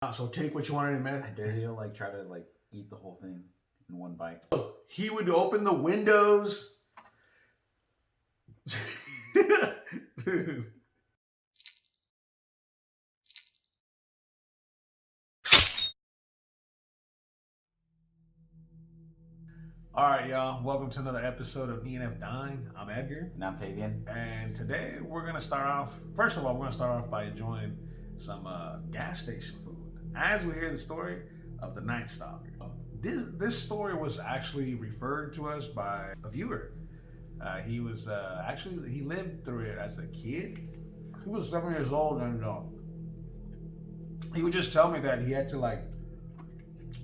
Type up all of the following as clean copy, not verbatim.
So take what you want in a minute. I dare you to like try to like eat the whole thing in one bite. He would open the windows. All right, y'all. Welcome to another episode of E&F Dine. I'm Edgar. And I'm Fabian. And today we're going to start off, first of all, we're going to start off by enjoying some gas station food as we hear the story of the Night Stalker. This story was actually referred to us by a viewer. He was he lived through it as a kid. He was 7 years old, and he would just tell me that he had to like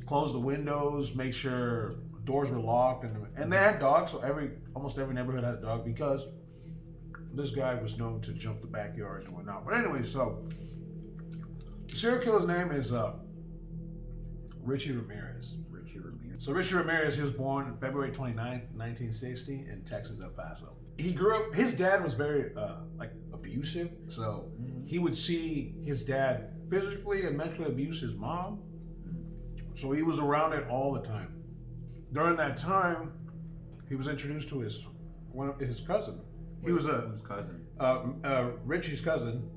close the windows, make sure doors were locked, and they had dogs. So almost every neighborhood had a dog because this guy was known to jump the backyards and whatnot. But anyway, so the serial killer's name is Richard Ramirez. So Richard Ramirez, he was born on February 29th, 1960 in Texas, El Paso. He grew up, his dad was very abusive. So he would see his dad physically and mentally abuse his mom. So he was around it all the time. During that time, he was introduced to his cousin. Whose cousin? Richie's cousin.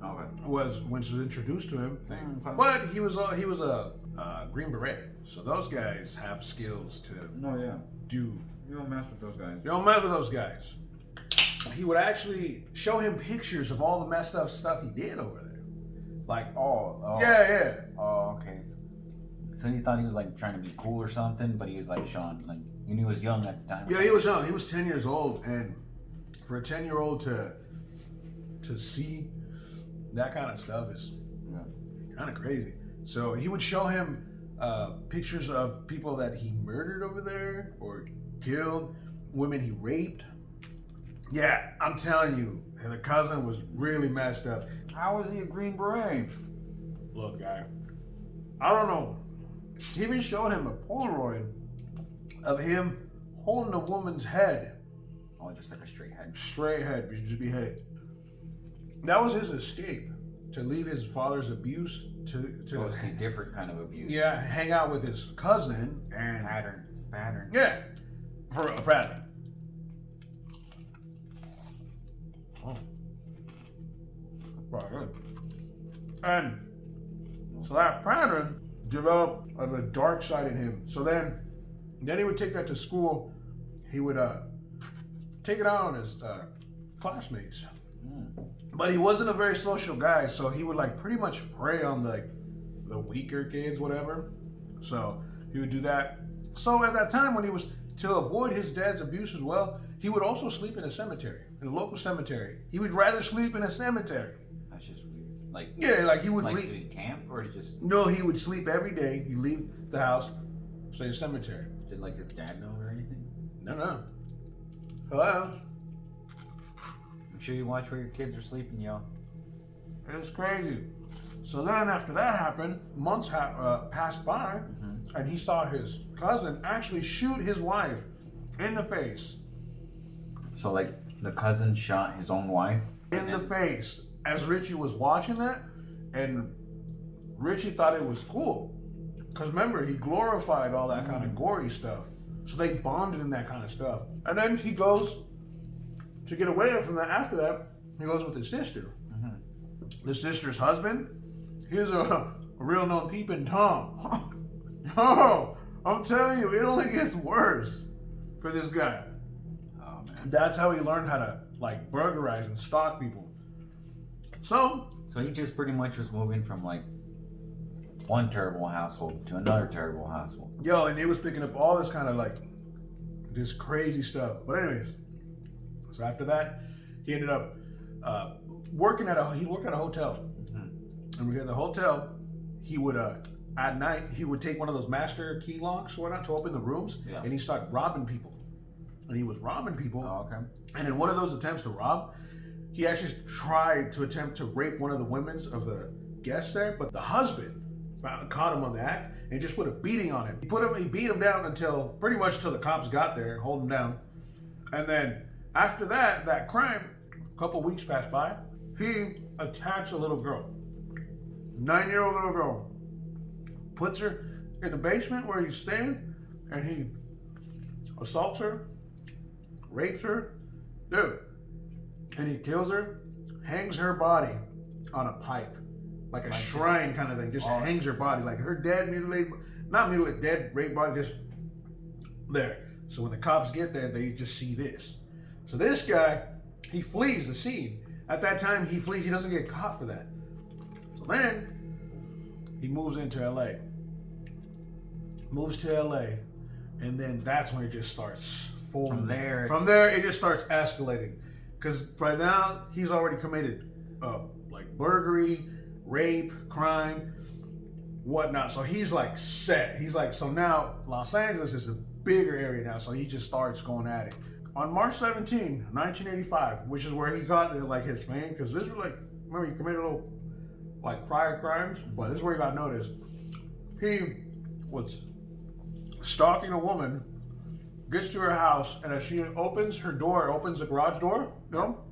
Okay. Was introduced to him, but he was a Green Beret, so those guys have skills to do. You don't mess with those guys. You don't mess with those guys. He would actually show him pictures of all the messed up stuff he did over there, like yeah. Oh, okay. So he thought he was like trying to be cool or something, but he was like showing like he was young at the time. Yeah, he was young. He was 10 years old, and for a 10-year-old to see that kind of stuff is kind of crazy. So he would show him pictures of people that he murdered over there or killed, women he raped. Yeah, I'm telling you, the cousin was really messed up. How was he a Green Beret? Look, guy, I don't know. He even showed him a Polaroid of him holding a woman's head. Oh, just like a straight head. Straight head, just beheaded. That was his escape, to leave his father's abuse to see different kind of abuse. Yeah, hang out with his cousin and It's a pattern. Yeah, for a pattern. Oh, quite good. And so that pattern developed of a dark side in him. So then he would take that to school. He would take it out on his classmates. But he wasn't a very social guy, so he would like pretty much prey on the weaker kids, whatever. So he would do that. So at that time, when he was to avoid his dad's abuse as well, he would also sleep in a cemetery, in a local cemetery. He would rather sleep in a cemetery. That's just weird. Like he would leave. Did he camp or just? No, he would sleep every day. He'd leave the house, stay in a cemetery. Did like his dad know or anything? No. Hello. Make sure you watch where your kids are sleeping, yo. It's crazy. So then after that happened, months passed by, and he saw his cousin actually shoot his wife in the face. So like the cousin shot his own wife? In the face. As Richie was watching that, and Richie thought it was cool. Because remember, he glorified all that kind of gory stuff. So they bonded in that kind of stuff. And then he goes to get away from that. After that, he goes with his sister. The sister's husband, he's a real known peeping Tom. Oh, I'm telling you, it only gets worse for this guy. Oh man. That's how he learned how to like burglarize and stalk people. So he just pretty much was moving from like one terrible household to another terrible household. Yo, and he was picking up all this kind of like this crazy stuff. But anyways, so after that, he ended up working at a hotel. And at the hotel, he would at night he would take one of those master key locks or whatnot to open the rooms, and he started robbing people. And he was robbing people. Oh, okay. And in one of those attempts to rob, he actually tried to attempt to rape one of the women of the guests there, but the husband caught him on the act and just put a beating on him. He beat him down until the cops got there, hold him down. And then after that crime, a couple weeks passed by, he attacks a little girl. 9-year-old little girl. Puts her in the basement where he's staying, and he assaults her, rapes her, dude, and he kills her, hangs her body on a pipe, like a shrine kind of thing. Just hangs her body, like her dead, dead, raped body, just there. So when the cops get there, they just see this. So this guy, he flees the scene. At that time, he flees. He doesn't get caught for that. So then he moves into LA. Moves to LA, and then that's when it just starts folding. From there, it just starts escalating. Because by now, he's already committed like burglary, rape, crime, whatnot. So he's like set. He's like, so now Los Angeles is a bigger area now. So he just starts going at it. On March 17, 1985, which is where he got like his fame, because this was like, remember, he committed little like prior crimes, but this is where he got noticed. He was stalking a woman, gets to her house, and as she opens her door, opens the garage door, you know,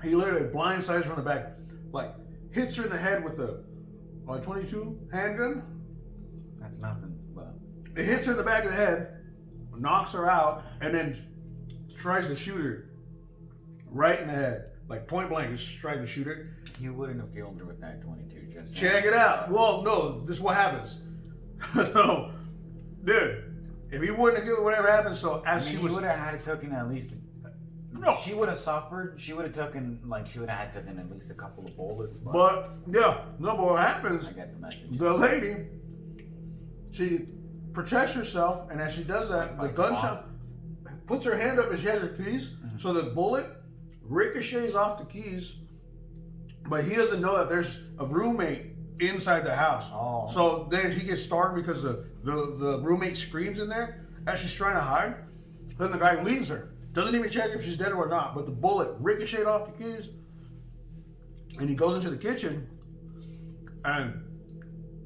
he literally blindsides from the back, like hits her in the head with a 22 handgun. That's nothing, but it hits her in the back of the head, knocks her out, and then tries to shoot her right in the head, like point blank, just trying to shoot her. You wouldn't have killed her with that 22. Just check it out. Well, no, this is what happens. So, dude, if he wouldn't have killed her, whatever happened. So as she was, he would have had taken at least. No, she would have suffered. She would have taken at least a couple of bullets. But yeah, no. But what happens? I get the message. The lady, she protects herself, and as she does that, the gunshot puts her hand up and she has her keys. Mm-hmm. So the bullet ricochets off the keys, but he doesn't know that there's a roommate inside the house. Oh. So then he gets startled because the roommate screams in there as she's trying to hide. Then the guy leaves her. Doesn't even check if she's dead or not, but the bullet ricocheted off the keys. And he goes into the kitchen, and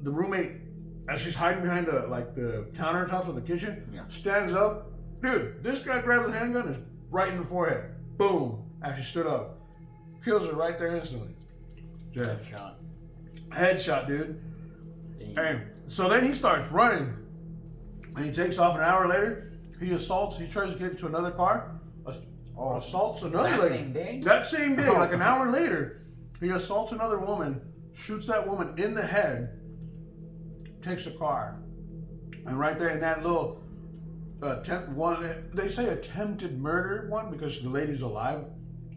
the roommate, as she's hiding behind the countertops of the kitchen, stands up. Dude, this guy grabs a handgun and is right in the forehead. Boom. As she stood up. Kills her right there instantly. Headshot. Headshot, dude. And so then he starts running, and he takes off. An hour later, he tries to get into another car, assaults another lady. That same day, like an hour later, he assaults another woman, shoots that woman in the head, takes the car. And right there in that little they say attempted murder one because the lady's alive.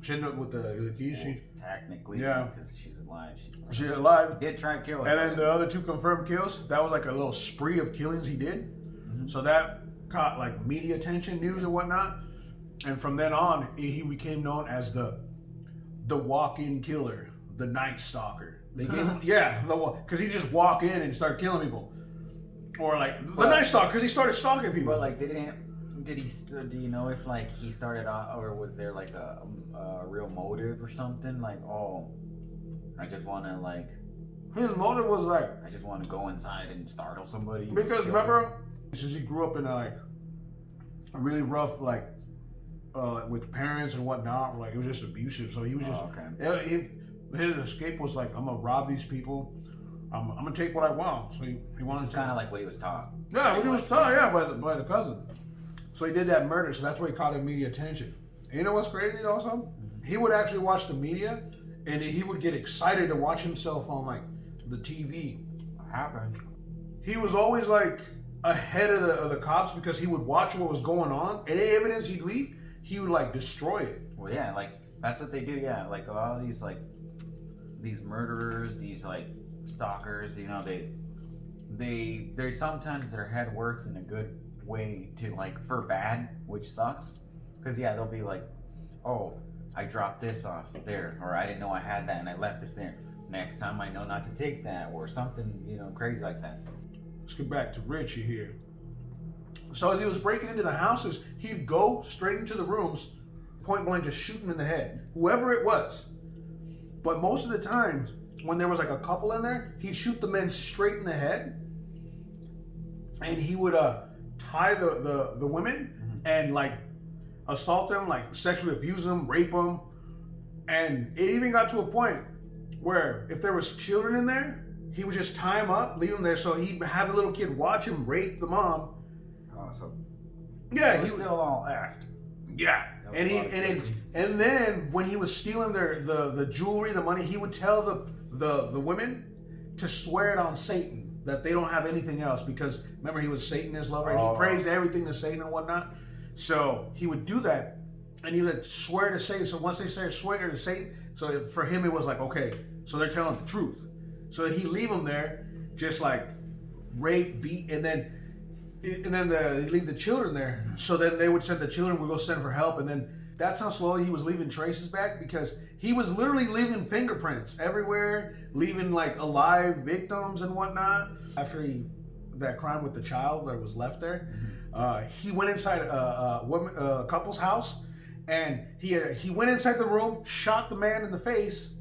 She ended up with the keys. Technically, because she's alive. She's alive. He did try to kill her. And then the other 2 confirmed kills, that was like a little spree of killings he did. Mm-hmm. So that caught like media attention, news and whatnot. And from then on, he became known as the walk-in killer, the Night Stalker. They gave him, because he just walk in and start killing people. Or like the Night Stalker, because he started stalking people. But like, do you know if like he started off, or was there like a real motive or something? Like, I just want to like. His motive was like, I just want to go inside and startle somebody. Because remember, since he grew up in a really rough with parents and whatnot, like it was just abusive. So he was just his escape was like, I'm gonna rob these people. I'm gonna take what I want. So he wanted to. Kind of like what he was taught. Yeah, what he was taught. By the cousin. So he did that murder. So that's why he caught media attention. And you know what's crazy also? Mm-hmm. He would actually watch the media, and he would get excited to watch himself on like the TV. What happened? He was always like ahead of the cops because he would watch what was going on. Any evidence he'd leave, he would like destroy it. Well, yeah, like that's what they do. Yeah, like a lot of these these murderers, these like stalkers, you know, they sometimes their head works in a good way to like for bad, which sucks, because they'll be like, oh, I dropped this off there, or I didn't know I had that and I left this there. Next time I know not to take that, or something, crazy like that. Let's get back to Richie here. So as he was breaking into the houses, he'd go straight into the rooms, point blank, just shoot him in the head, whoever it was. But most of the time, when there was like a couple in there, he'd shoot the men straight in the head, and he would tie the women and like assault them, like sexually abuse them, rape them, and it even got to a point where if there was children in there, he would just tie them up, leave them there, so he'd have the little kid watch him rape the mom. Oh, so Yeah, he was would- still all aft. Yeah, That was and a lot of pussy. and then when he was stealing the jewelry, the money, he would tell the women to swear it on Satan that they don't have anything else, because remember he was Satanist lover and he praised everything to Satan and whatnot. So he would do that, and he would swear to Satan. So once they say swear to Satan, so for him it was like, okay, so they're telling the truth. So he'd leave them there, just like rape, beat, and then they'd leave the children there. So then they would send the children, would go send for help, and then that's how slowly he was leaving traces back, because he was literally leaving fingerprints everywhere, leaving like alive victims and whatnot. After that crime with the child that was left there, he went inside a couple's house, and he went inside the room, shot the man in the face,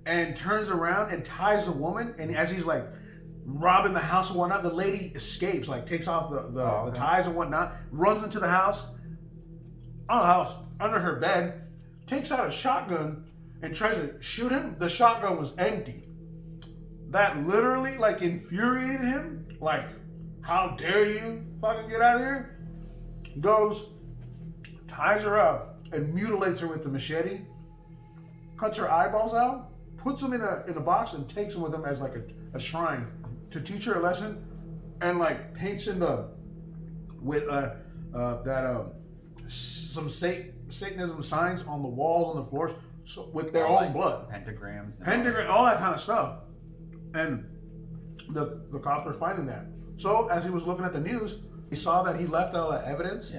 and turns around and ties the woman. And as he's like robbing the house and whatnot, the lady escapes, like takes off the ties and whatnot, runs into the house, under her bed, takes out a shotgun and tries to shoot him. The shotgun was empty. That literally like infuriated him. Like, how dare you fucking get out of here? Goes, ties her up, and mutilates her with the machete, cuts her eyeballs out, puts them in a box, and takes them with him as like a shrine to teach her a lesson, and like paints in some Satanism signs on the walls and the floors, so, with their own blood, pentagrams, all that kind of stuff. And the cops were finding that. So as he was looking at the news, he saw that he left all that evidence.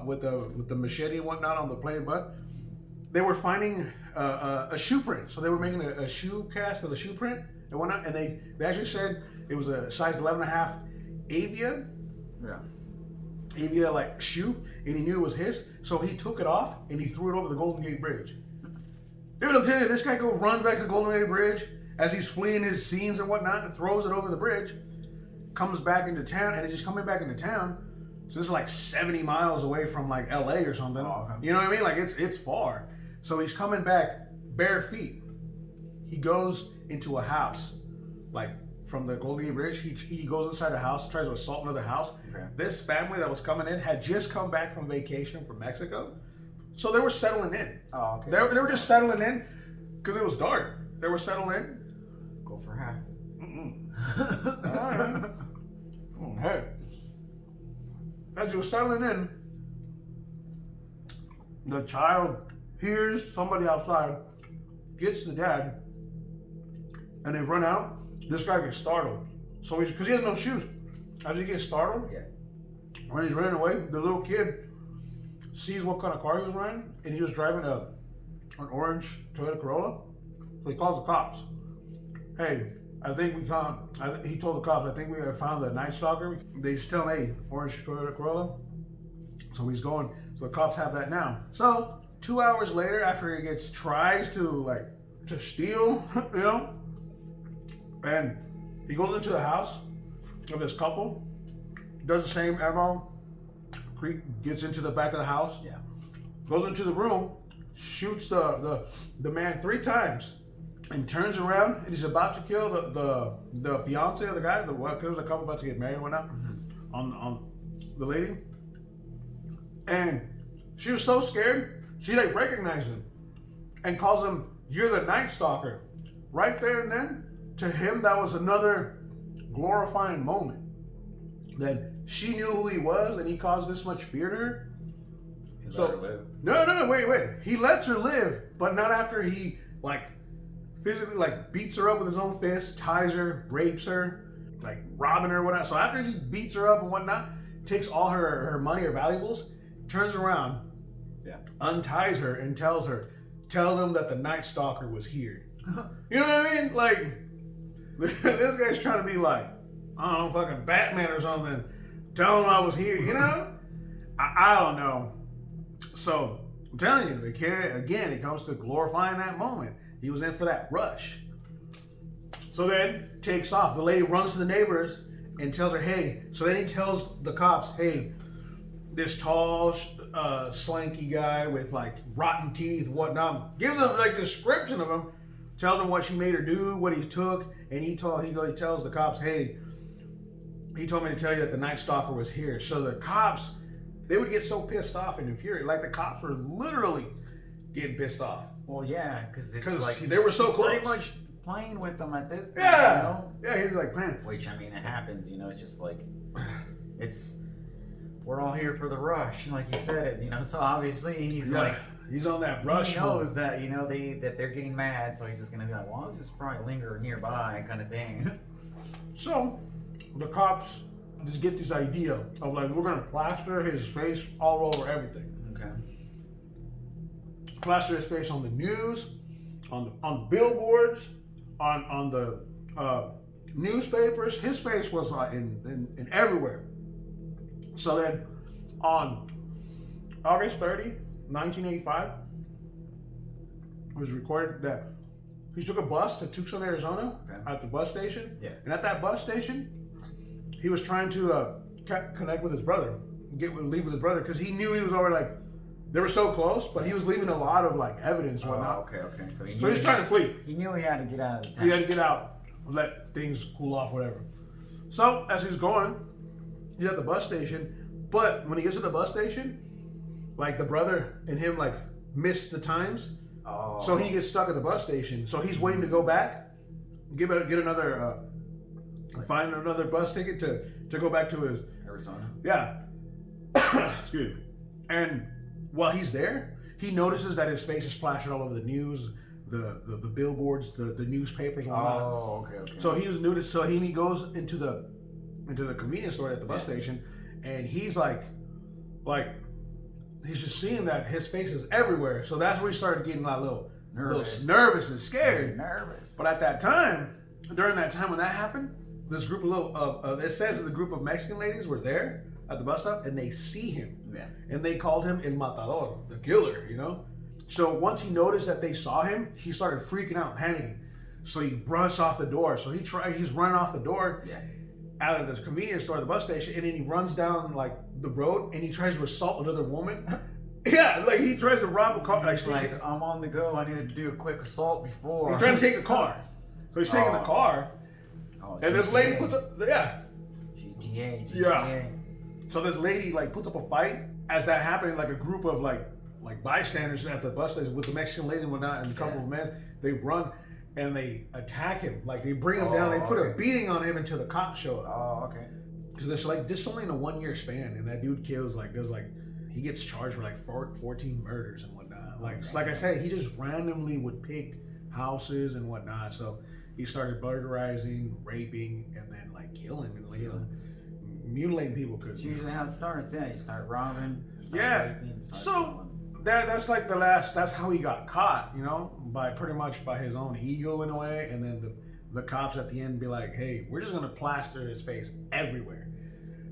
With the machete and whatnot on the plane, but they were finding a shoe print. So they were making a shoe cast of the shoe print and whatnot, and they actually said it was a size 11.5 Avia. Yeah. Avia like shoe, and he knew it was his, so he took it off and he threw it over the Golden Gate Bridge. Dude, I'm telling you, this guy runs back to the Golden Gate Bridge as he's fleeing his scenes and whatnot, and throws it over the bridge, comes back into town, and he's just coming back into town. So this is like 70 miles away from like LA or something. Oh, okay. You know what I mean? Like it's far. So he's coming back bare feet. He goes into a house, like from the Golden Gate Bridge. He goes inside the house, tries to assault another house. Okay. This family that was coming in had just come back from vacation from Mexico. So they were settling in. Oh, okay. They were just settling in because it was dark. They were settling in. Go for half. All right. Hey. As you're settling in, the child hears somebody outside, gets the dad, and they run out. This guy gets startled. So because he has no shoes. As he gets startled, when he's running away, the little kid sees what kind of car he was running, and he was driving an orange Toyota Corolla. So he calls the cops. Hey, he told the cops, I think we have found the Night Stalker. They just tell him, hey, orange Toyota Corolla. So he's going, so the cops have that now. So 2 hours later, after he tries to steal, you know, and he goes into the house of this couple, does the same MO, gets into the back of the house, goes into the room, shoots the man 3 times, and turns around, and he's about to kill the fiance of the guy, because there was a couple about to get married and whatnot, on the lady. And she was so scared, she like recognized him and calls him, "You're the Night Stalker." Right there and then, to him, that was another glorifying moment. That she knew who he was, and he caused this much fear to her. He let her live. No, wait. He lets her live, but not after he physically beats her up with his own fist, ties her, rapes her, robbing her, whatnot. So after he beats her up and whatnot, takes all her money, her valuables, turns around, unties her, and tell them that the Night Stalker was here. You know what I mean? This guy's trying to be I don't know, fucking Batman or something. Tell them I was here, you know? I don't know. So I'm telling you, again, it comes to glorifying that moment. He was in for that rush. So then takes off. The lady runs to the neighbors and tells her, hey. So then he tells the cops, hey, this tall, slanky guy with rotten teeth and whatnot, gives a description of him. tells him what she made her do, what he took, and he tells the cops, hey, he told me to tell you that the Night Stalker was here. So the cops, they would get so pissed off and infuriated. Like the cops were literally getting pissed off. Well, yeah, because they were so close. Pretty much playing with them at this. Yeah, you know? Yeah, he's like playing. Which I mean, it happens. You know, it's just like we're all here for the rush, like you said it. You know, so obviously he's on that rush. He knows that that they're getting mad, so he's just gonna be like, well, I'll just probably linger nearby, kind of thing. So the cops just get this idea of like, we're gonna plaster his face all over everything. Okay. Plaster his face on the news, on the billboards, on the newspapers. His face was in everywhere. So then on August 30, 1985, it was recorded that he took a bus to Tucson, Arizona, at the bus station. Yeah. And at that bus station, he was trying to connect with his brother, leave with his brother, because he knew he was already like, they were so close, but he was leaving a lot of like evidence and whatnot. Okay. So he's trying to flee. He knew he had to get out of the town. He had to get out, let things cool off, whatever. So as he's going, he's at the bus station, but when he gets to the bus station, like the brother and him like missed the times. Oh. So he gets stuck at the bus station. So he's waiting to go back, get another, find another bus ticket to go back to his Arizona. Yeah. Excuse me. And while he's there, he notices that his face is plastered all over the news, the billboards, the newspapers, and whatnot. Oh, okay. So he was noticed. So he goes into the convenience store at the bus station, and he's like he's just seeing that his face is everywhere. So that's where he started getting a little nervous and scared. Nervous. But at that time, during that time when that happened, this group it says that the group of Mexican ladies were there at the bus stop, and they see him. Yeah. And they called him El Matador, the killer, you know? So once he noticed that they saw him, he started freaking out, panicking. So he rushed off the door. So he's running off the door out of the convenience store at the bus station, and then he runs down like the road, and he tries to assault another woman. Yeah, like he tries to rob a car. Like, I'm on the go. I need to do a quick assault before. He's trying to take the car. So he's taking the car, and this lady puts up, GTA. Yeah. So this lady like puts up a fight. As that happened, like a group of like bystanders at the bus station with the Mexican lady and whatnot, and a couple of men, they run and they attack him. Like they bring him down. They put a beating on him until the cops show up. Oh, okay. So there's like this only in a 1 year span, and that dude kills he gets charged for like 14 murders and whatnot. Like I said, he just randomly would pick houses and whatnot. So he started burglarizing, raping, and then like killing and mutilating people. It's usually how it starts. Yeah, you start robbing. Raping, so that's like that's how he got caught, you know, pretty much by his own ego in a way. And then the cops at the end be like, hey, we're just gonna plaster his face everywhere.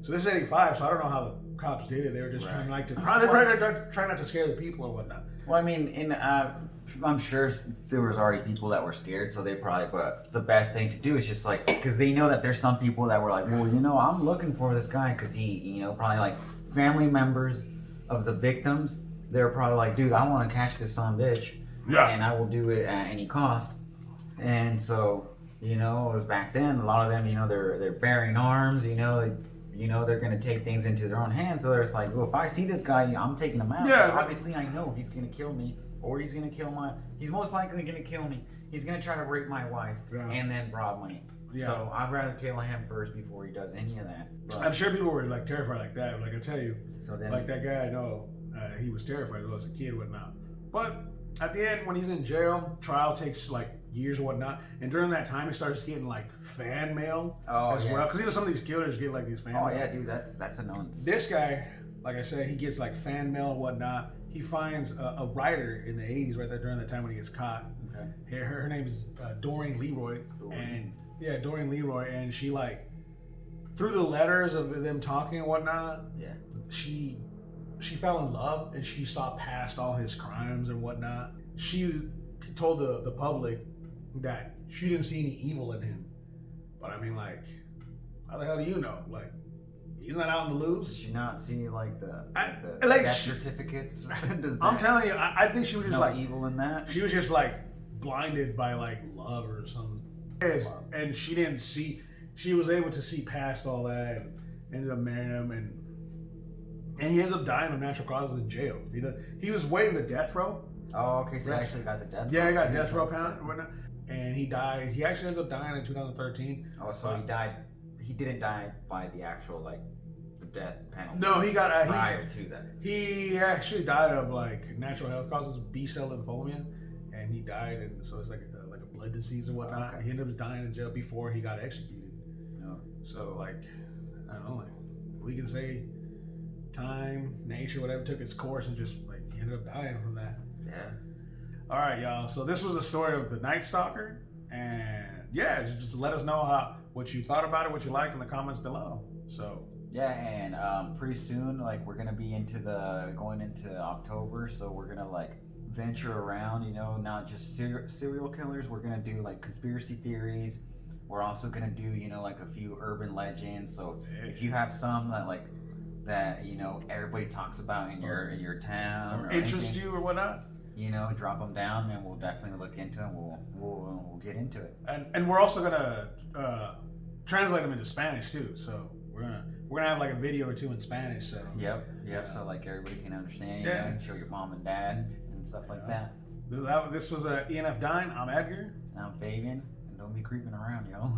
So this is 85, so I don't know how the cops did it. They were just trying not to scare the people or whatnot. Well, I mean, I'm sure there was already people that were scared, so they probably. But the best thing to do is just like, because they know that there's some people that were like, well, you know, I'm looking for this guy because he, you know, probably like family members of the victims. They're probably like, dude, I want to catch this son of a bitch, and I will do it at any cost. And so, you know, it was back then. A lot of them, you know, they're bearing arms. You know, they're gonna take things into their own hands. So they're just like, well, if I see this guy, I'm taking him out. Yeah. Obviously, I know he's gonna kill me, or he's gonna kill he's most likely gonna kill me. He's gonna try to rape my wife and then rob money. Yeah. So I'd rather kill him first before he does any of that. But I'm sure people were like terrified like that. Like I tell you, so then, like that guy I know, he was terrified as a kid, whatnot. But at the end, when he's in jail, trial takes like years or whatnot, and during that time he starts getting like fan mail well, because you know some of these killers get like these fan mail. Yeah, dude, that's a known. This guy, like I said, he gets like fan mail and whatnot. He finds a writer in the 80s right there during that time when he gets caught. Okay. Her name is Doreen Leroy. Doreen Leroy, and she like through the letters of them talking and whatnot, she fell in love and she saw past all his crimes and whatnot. She told the public that she didn't see any evil in him. But I mean, like, how the hell do you know? Like, he's not out in the loose. Did she not see like the like death certificates? I'm telling you, I think she was just like evil in that. She was just like blinded by like love or something. Yes, and she didn't see. She was able to see past all that and ended up marrying him, and he ends up dying of natural causes in jail. He was waiting the death row. Oh, okay. So he actually got the death row. Yeah, he got death row pound and whatnot. And he died. He actually ends up dying in 2013. Oh, so he died. He didn't die by the actual like the death penalty. No, he got prior to that. He actually died of like natural health causes, B cell lymphoma, and he died. And so it's like a blood disease or whatnot. Okay. He ended up dying in jail before he got executed. Oh. So like, I don't know, like we can say time, nature, whatever took its course, and just like he ended up dying from that. Yeah. All right, y'all. So this was the story of the Night Stalker, and yeah, just let us know what you thought about it, what you liked in the comments below. So yeah, and pretty soon, like we're gonna be going into October, so we're gonna like venture around, you know, not just serial killers. We're gonna do like conspiracy theories. We're also gonna do, you know, like a few urban legends. So if you have some that you know everybody talks about in your town or interest you or whatnot, you know, drop them down, and we'll definitely look into them. We'll get into it. And we're also gonna translate them into Spanish too. So we're gonna have like a video or two in Spanish. So Yep. So like everybody can understand. Yeah. You know, show your mom and dad and stuff like that. This was a ENF Dine. I'm Edgar. I'm Fabian, and don't be creeping around, yo.